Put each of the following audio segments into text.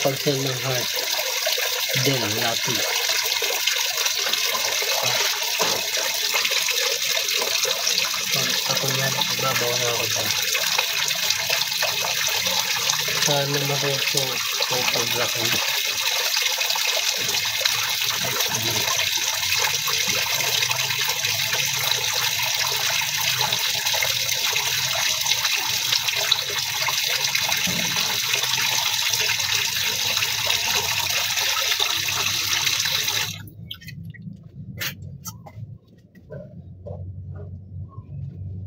nakapag-sell ng heart. Then, lucky. Ako yan, ibabaw na ako dyan. Sana makuso o pag-laki.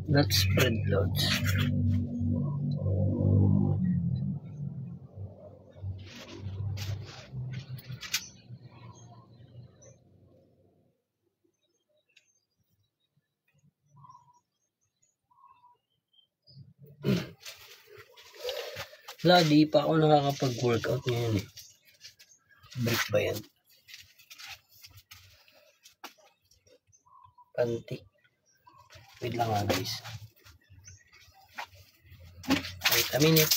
Not spread loads. Wala, di pa ako nakakapag-workout ngayon eh. Break ba yan? Panty. Wait lang nga guys. Wait a minute.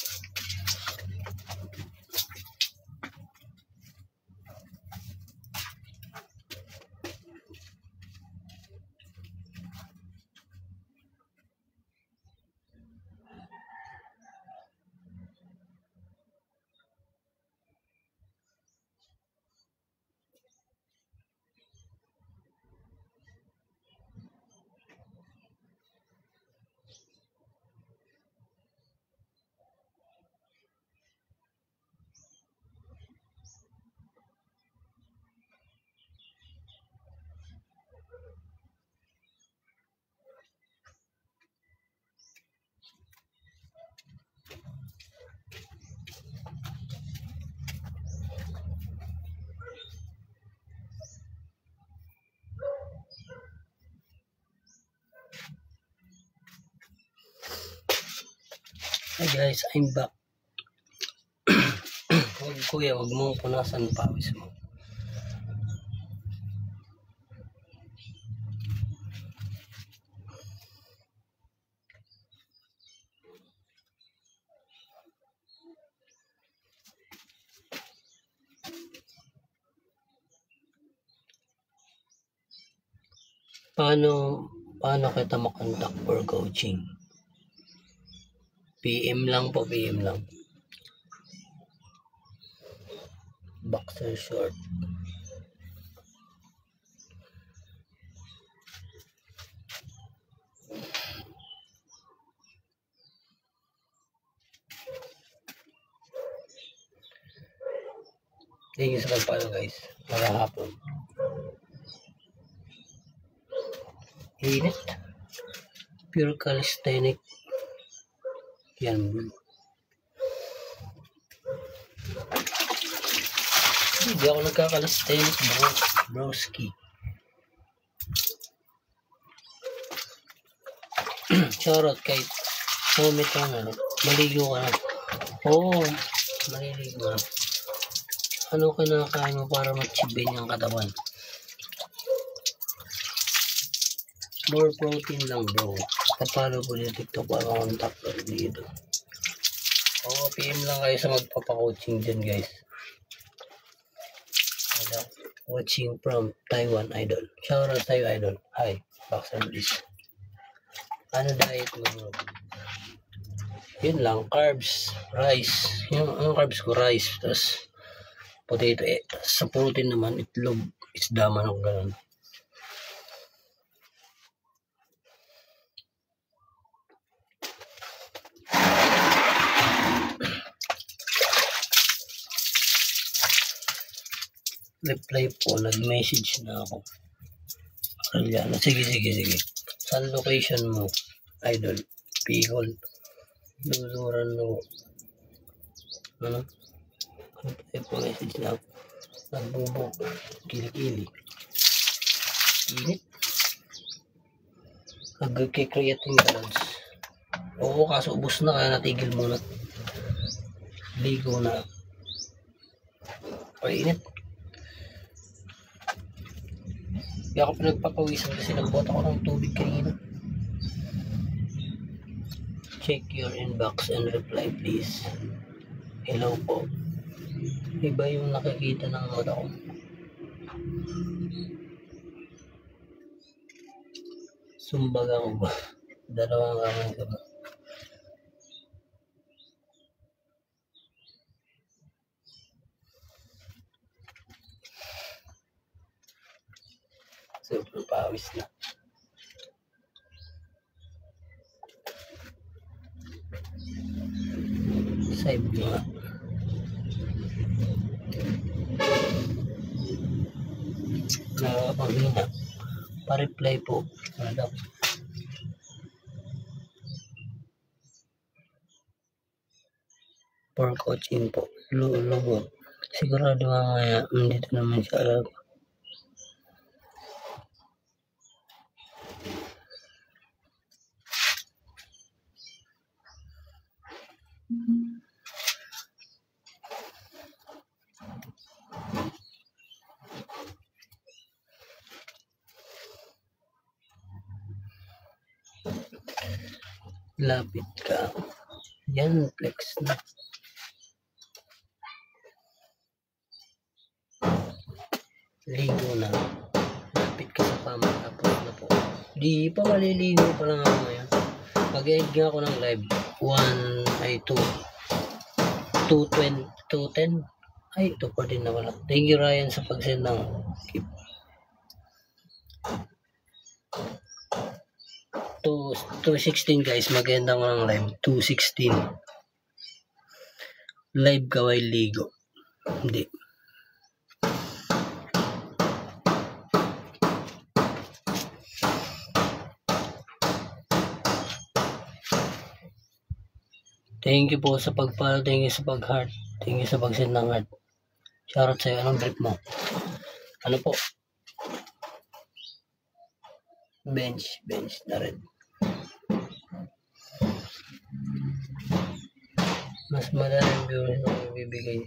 Hi guys, I'm back. Kuya, wag mong punasan pawis mo. Paano kita makontak for coaching? PM lang po, PM lang. Boxer short. Thank you sa pagpalo guys. Marahapon. Init. Pure calisthenic. Yan. Hindi ako nagkakalisthenic broski. Shoutout kay comment lang maligo ka na. Oo, maliligo na. Ano kinakain mo para mag-chibin yung katawan? More protein lang bro. Kapalo ko yung TikTok para contact dito. Oo, PM lang kayo sa magpapa-coaching dyan guys. Watching from Taiwan Idol. Shoutout sa'yo Idol. Hi, Boxer please. Ano diet mo bro? Yun lang, carbs, rice. Yung carbs ko, rice. Tapos potato. Sa protein naman, itlog, isda man o gano'n. Reply po, nag-message na ako. Ariana, sige. Saan location mo? Idol, Bicol. Luluran mo. Ano tayo po, message na ako. Nagbubo, kilikili. Init. Nag-creating balance. Oo, kaso ubos na, kaya natigil muna. Ligo na. Ay, init. Kaya ako pinagpapawisan kasi nagbuhat ako ng tubig kanina. Check your inbox and reply please. Hello po. Iba yung nakikita ng mata ko. Sumbaga ko ba? Dalawang kamay ko ba? Super pawis na. Side mo nga. Nakakapanghina. Pa-reply po. Ano? For coaching po. Lugod. Sigurado mamaya. Dito naman siya alam. Lapit ka. Yan, flex na. Ligo na. Lapit ka sa kama. Tapos na po. Di pa maliligo pa lang ako ngayon. Mag-end nga ako ng live. 2:10. Ay, 2:14 na wala. Thank you, Ryan, sa pag-send ng gift. 2:16 guys, maganda ko ng live. 2:16. Live ka while ligo. Hindi. Thank you po sa pag-follow. Thank you sa pag-heart. Thank you sa pag-send ng heart. Shoutout sa'yo. Anong brief mo? Ano po? Bench na rin. Mas madaling views ang ibibigay.